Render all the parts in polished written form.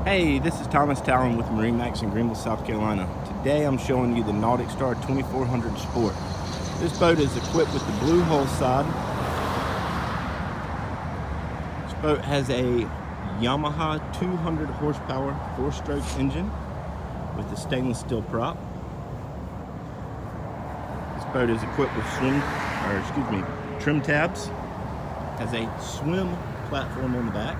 Hey, this is Thomas Talon with MarineMax in Greenville, South Carolina. Today I'm showing you the NauticStar 2400 Sport. This boat is equipped with the blue hull side. This boat has a Yamaha 200 horsepower 4-stroke engine with a stainless steel prop. This boat is equipped with trim tabs. Has a swim platform on the back.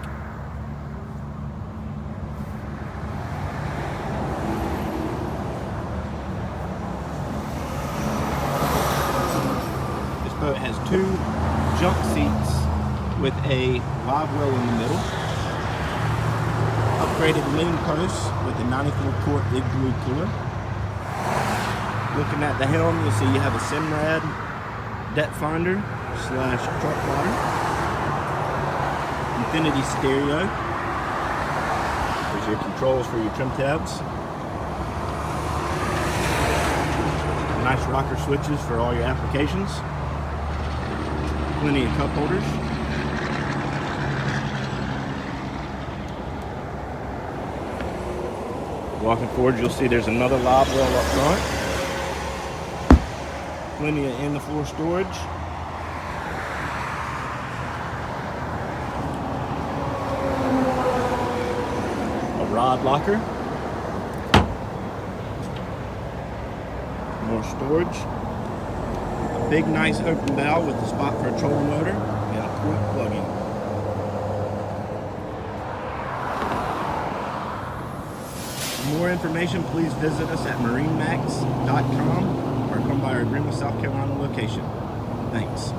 Boat has 2 jump seats with a live well in the middle, upgraded lean posts with a 94-quart igloo cooler. Looking at the helm, you'll see you have a Simrad depth finder / truck plotter, infinity stereo. There's your controls for your trim tabs. Nice rocker switches for all your applications. Plenty of cup holders. Walking forward, you'll see there's another live well up front. Plenty of in-the-floor storage. A rod locker. More storage. A big nice open bow with a spot for a trolling motor and a quick plug-in. For more information, please visit us at MarineMax.com or come by our Greenville, South Carolina location. Thanks.